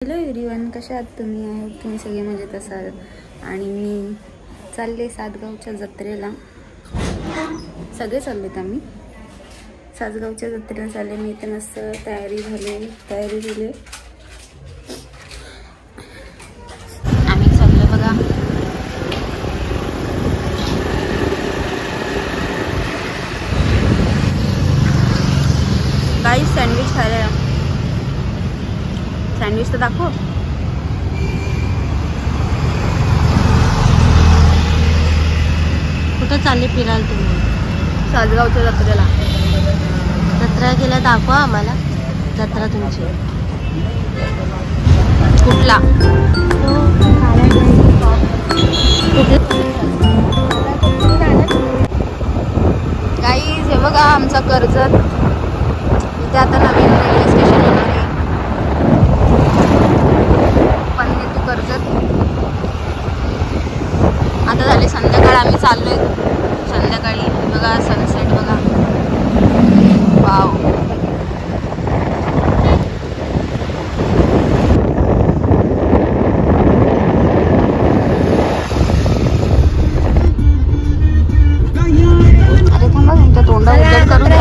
Hello everyone, कशा आहात तुम्ही? तुम्ही सगळे मजेत असाल. आणि मी चालले सासगावच्या जत्रेला. सगळे चाललेत. आम्ही सासगावच्या जत्रेला चालले. मी इथे मस्त तयारी केली. आम्ही चाललो बघा. गाईस सँडविच खायला. सँडविच तर दाखव. कुठं चालले फिरायला तुम्ही? सासगावच्या जत्रेला. जत्रा गेला दाखवा आम्हाला. जत्रा तुमची कुठला? गाईस हे बघा आमचा कर्जत. इथे आता नवीन रेल्वे स्टेशन होणार आहे, कर्जत. आता झाले संध्याकाळ. आम्ही चाललोय संध्याकाळी. बघा सनसेट बघा. वाव. अरे थांबा, तुमच्या तोंडा उजड करून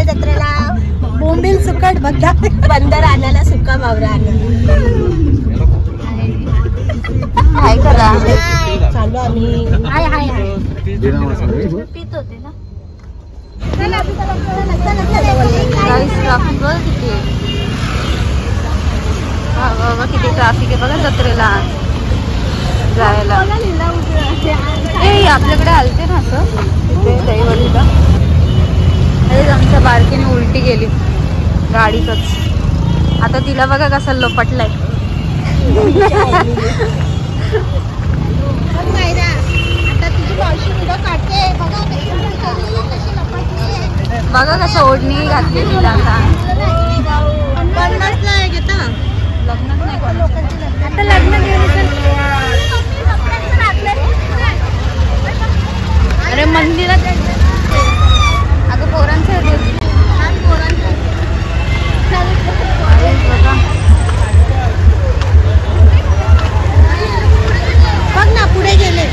जत्रेला बोंबील सुकट बंदर आणायला सुका मावरा आणला. हाय करा. चालू आम्ही. हाय हाय हाय पीत होते ना. गाईस ट्रॅफिक बघा किती आहे. बघा किती ट्रॅफिक आहे बघा जत्रेला जायला. ए आपल्याकडे आलते ना असं तिथे दहीवडीला. अरे आमच्या बारकीने उलटी गेली गाडीतच. आता तिला बघा कसा लोपटलाय. बघा कसं ओढणी घातली तिला. आता लग्नच नाही आता लग्न अरे मंदिरात अगं पोरांचं बघ ना पुढे गेले.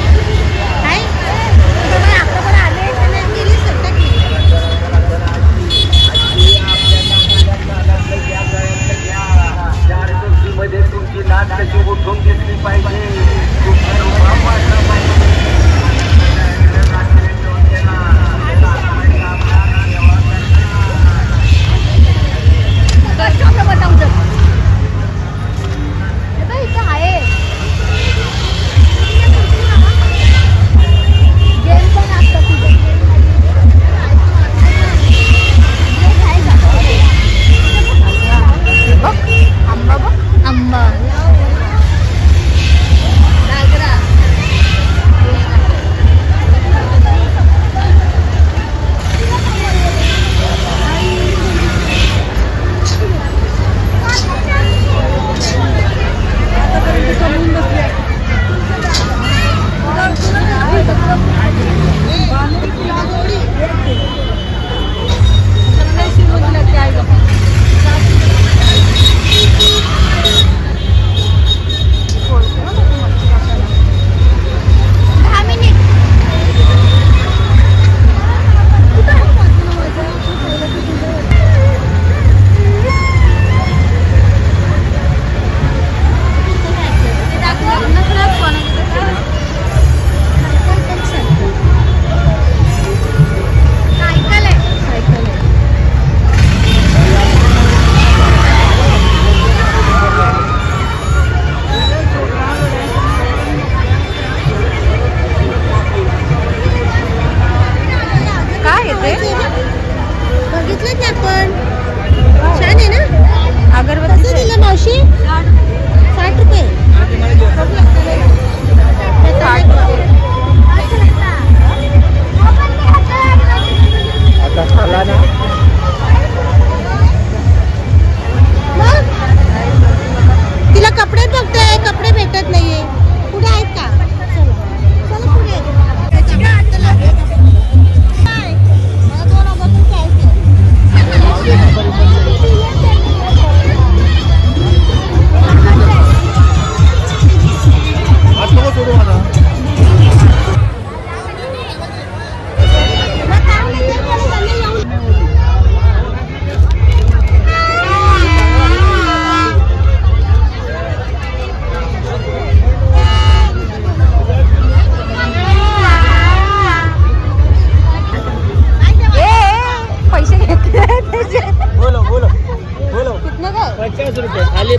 अरे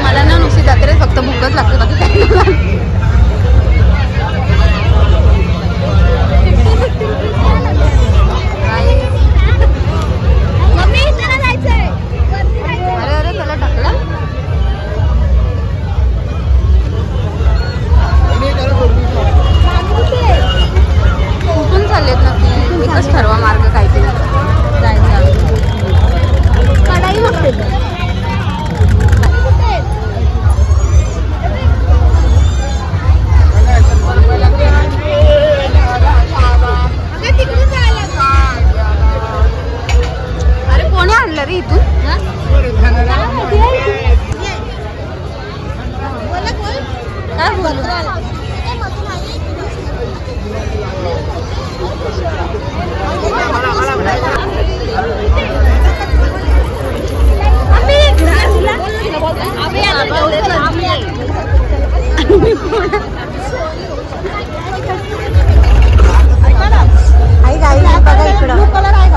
मला ना नुसती जत्रेत फक्त भूकच लागते बाकी काही नाही. कुठून चाललेत नक्की एकच ठरवा मार्ग काहीतरी जायचा. कडाई बघते अरे कोणी आणलं रे इथून. काय बोलू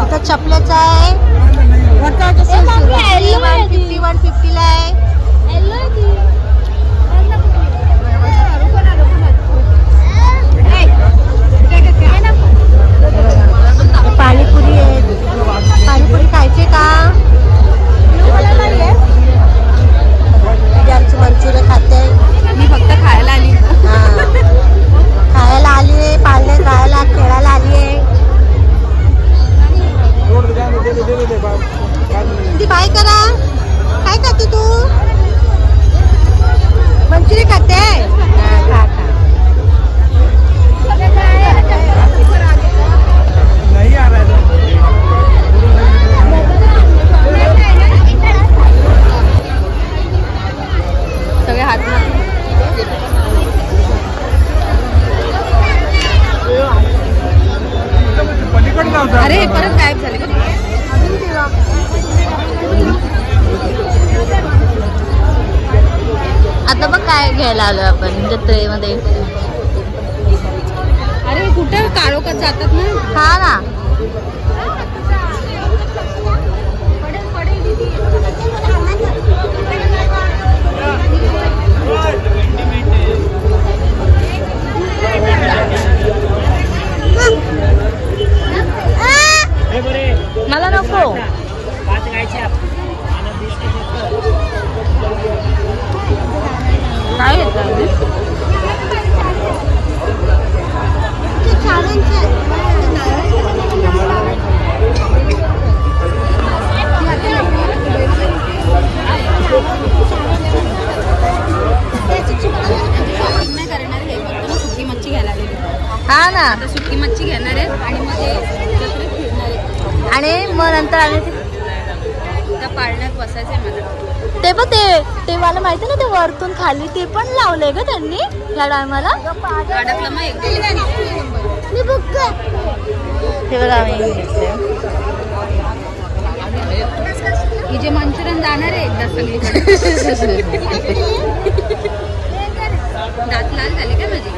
इथं चपल्याचा आहे 150 ला आहे. पाणीपुरी आहे. पाणीपुरी खायची का? आमची मंचुरियन खाते. मी फक्त खायला आली. खायला आली आहे. पाळणे खायला खेळायला आली आहे. ती बाय करा. काय खाते तू? मंचुरी खाते. खा खा. सगळे हात अरे परत गायब झाले. आता बघ काय घ्यायला आलो आपण जत्रेमध्ये. अरे कुठं काळोखात जातात ना. हा ना. मला नको. काय सुकी मच्छी घ्यायला आलेली. हा ना. आता सुकी मच्छी घेणार आहे आणि मग ते जत्रेत फिरणार आहे. आणि मग नंतर आम्ही त्या पाळण्यात बसायचंय मला. ते पण ते मला माहिती ना ते वरतून खाली ते पण लावलंय ग त्यांनी या टायमाला. अडकलं मग एक ते बघा आम्ही ही जे मंचुरियन जाणार आहे एकदा सगळी. दात लाल झाले का माझी.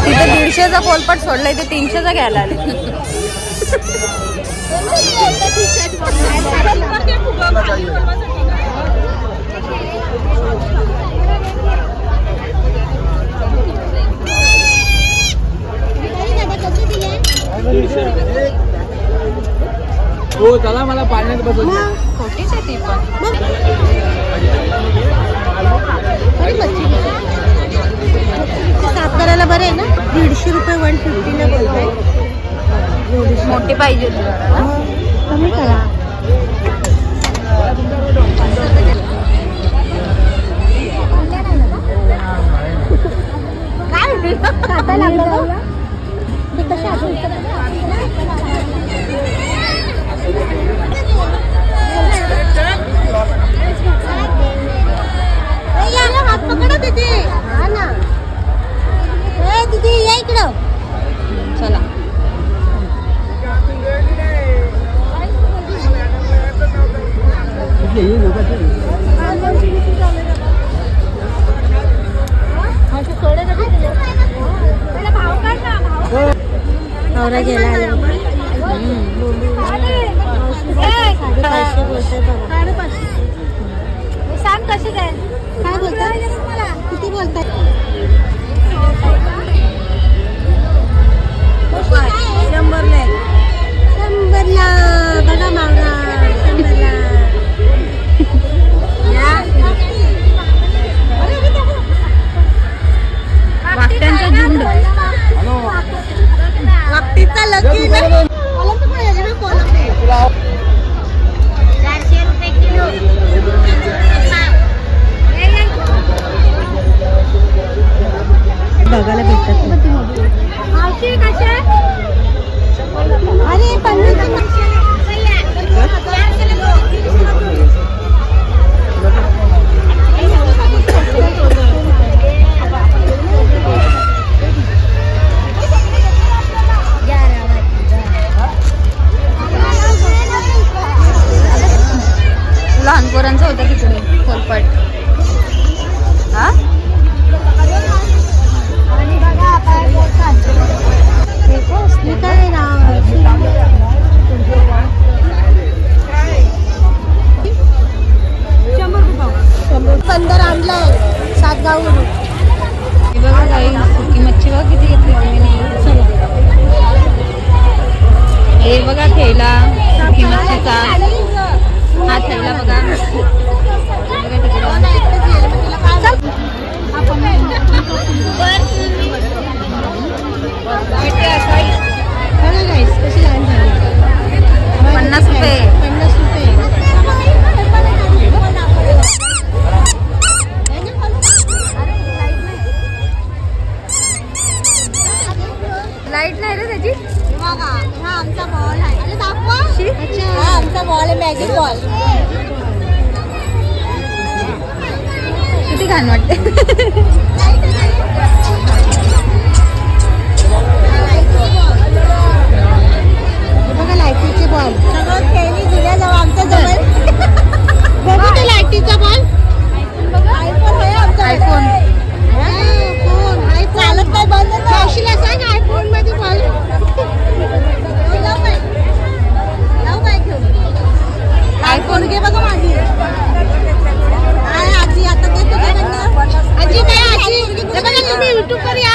तिथे 150चा पोलपट सोडलाय ते 300चा घ्यायला आले. हो चला मला पाण्यात बसवलं. खोटीच आहे ती पण. साताऱ्याला बरं आहे ना. 150 रुपये 150 ला बोलतोय. मोठी पाहिजे कमी करा. काय लागलं ते कशा हात पकडा तिथे. हा ना. दीदी या इकडं. चला भाव काढ. नवरा गेला सांग कशी काय बोलताय किती बोलताय शंभरला बघा मावरा शंभरला वाकट्यांचा झुंड वाकटीचा लकी बघायला भेटतात अरे लहान पोरांचं होतं तिकडे खोलपट. हा पंधर आणलाय सातगाववरून. हे बघा काही सुकी मच्छी बघा किती घेतली मम्मीने. हे बघा ठेला सुकी मच्छीचा. हा ठेला बघा कशी लहान झाली 50 रुपये. 50 रुपये. लाईट नाही रे त्याची. हा आमचा बॉल आहे. अरे दाखवा. अच्छा हा आमचा बॉल आहे मॅजिक बॉल. किती घाण वाटते. बघा लाईटीचे बॉल सगळं खेळणी जुन्या जवळ आमच्या जवळ. बघू ते लाईटीचा बॉल. आयफोन आहे आमचा. आयफोन चालत नाही बंद. मावशीला सांग आयफोन मध्ये बॉल. आयफोन घे बघा माझी. आजी आता ते तुझ्याकडनं. आजी नाही आजी. बघा तुम्ही युट्यूब वर या.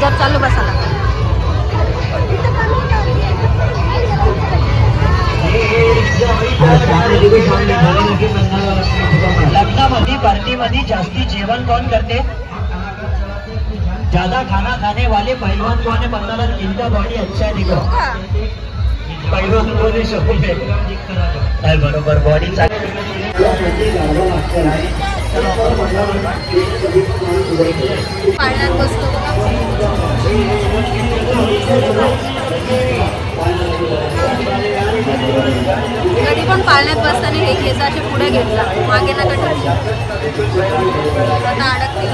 चेअर चालू बसायला. लग्नामध्ये पार्टीमध्ये जास्ती जेवण कौन करते? ज्यादा खाना खाने वाले पहलवान कौन है? बताना. इनका बॉडी अच्छा दिखो. पहलवान बोले शोभे. बरोबर बॉडी पाळण्यात बसतो. कधी पण पाळण्यात बसताना हे केस असे पुढे घेतला, मागे नका ठेवू. आता अडकते.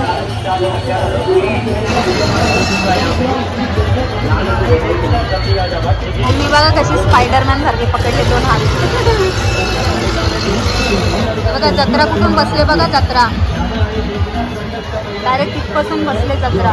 मी बघा कशी स्पायडरमॅन सारखी पकडले 2 हात. बघा जत्रा कुठून बसले बघा. जत्रा डायरेक्ट तिथपासून बसले जत्रा.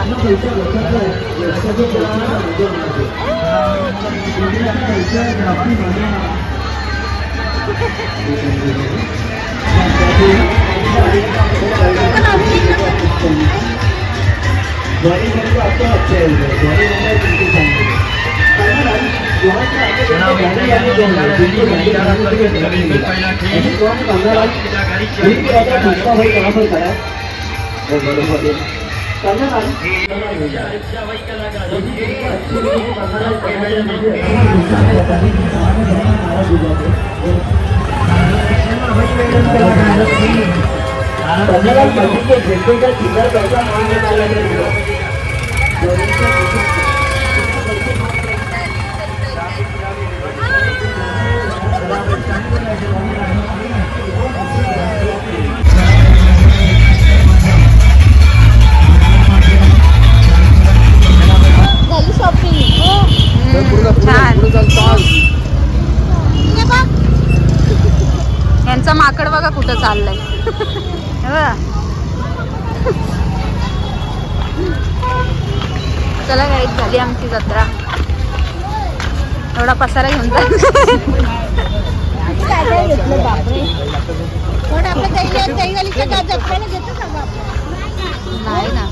यांचा माकड बघा कुठं चाललंय. चला गाईच झाली आमची जत्रा. एवढा पसारा घेऊन जा. नाही ना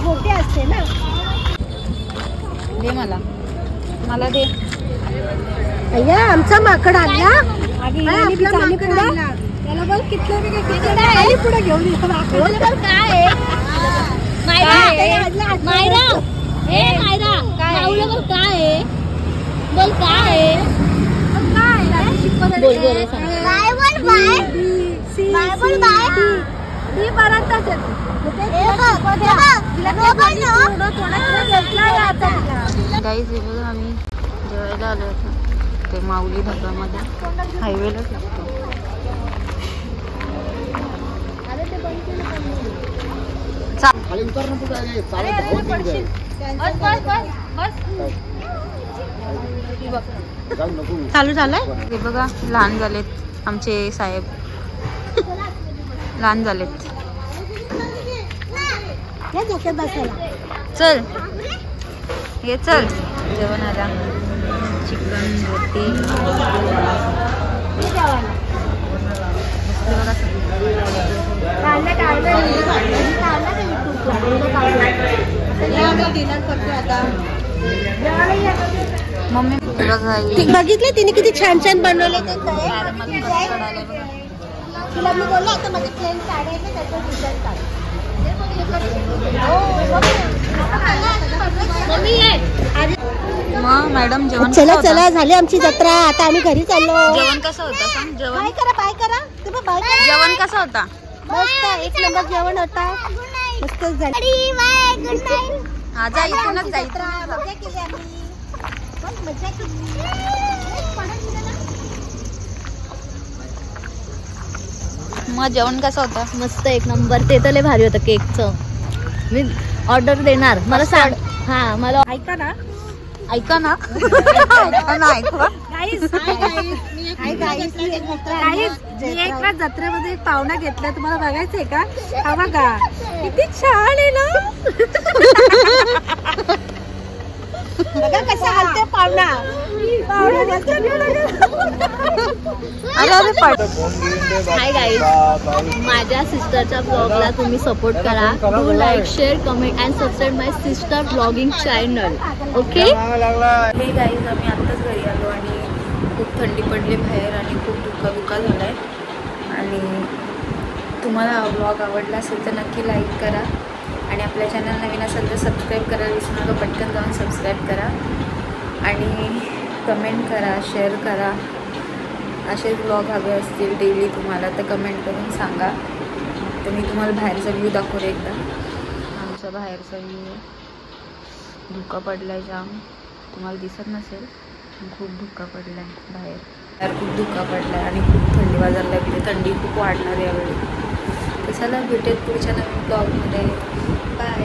मोठी असते ना. दे मला दे. अय्या आमचा माकड आणला. आपला माकड आणला. त्याला बोल किती पुढे घेऊन ये. बोल काय मायरा हे मायरा राहुल बोल काय बोल काय बोल बोल काय बोल बाय बोल बाय ती परतच गाईज हे बघा आम्ही जेवायला आलो होतो ते माऊली धाब्यामध्ये. हायवेलाच लागतो. चालू झालंय. हे बघा लहान झालेत आमचे साहेब. लहान झालेत. चल ये चल. जेवण आला. चिकन रोटी मम्मी बघितले तिने किती छान छान बनवले. तुला मी बोललो आता माझे प्लेन साडी आहे त्याच्यावर डिझाईन काढ. मग मॅडम जेवण चला चला झाली आमची जत्रा. आता आम्ही घरी चाललो. जेवण कसं होतं सांग. जेवण बाय करा तुम्ही बाय करा. जेवण कसं होता. मस्त 1 नंबर जेवण होता. मस्त झाली. हा जा इथूनच जायचं. मग जेवण कसं होतं. मस्त 1 नंबर. ते तर लय भारी होतं. केकचं मी ऑर्डर देणार. मला सांग. हा मला ऐका ना ऐका ना एका जत्रेमध्ये एक पाहुणा घेतला. तुम्हाला बघायचंय का. हा बघा किती छान आहे ना. बघा कसा हलते पाहुणा. अरे हाय गाईज, माझ्या सिस्टरच्या ब्लॉगला तुम्ही सपोर्ट करा. Do like, share, comment and subscribe my sister blogging channel. Okay. हे गाईज, आम्ही आत्ताच घरी आलो आणि खूप थंडी पडली बाहेर आणि खूप धुका झाला आहे. आणि तुम्हाला हा ब्लॉग आवडला असेल तर नक्की लाईक करा आणि आपल्या चॅनल नवीन असेल तर सबस्क्राईब करायला विसरू नका. पटकन जाऊन सबस्क्राईब करा आणि कमेंट करा, शेअर करा. असे ब्लॉग हवे असतील डेली तुम्हाला तर कमेंट करून सांगा. तर मी तुम्हाला बाहेरचा व्ह्यू दाखवते एकदा. आमचा बाहेरचा व्ह्यू, धुका पडला आहे जाम, तुम्हाला दिसत नसेल, खूप धुका पडला आहे बाहेर. खूप धुका पडला आहे आणि खूप थंडी वाजायला लागली. थंडी खूप वाढणार यावेळी. तर चला भेटेल पुढच्या नवीन ब्लॉगमध्ये. बाय.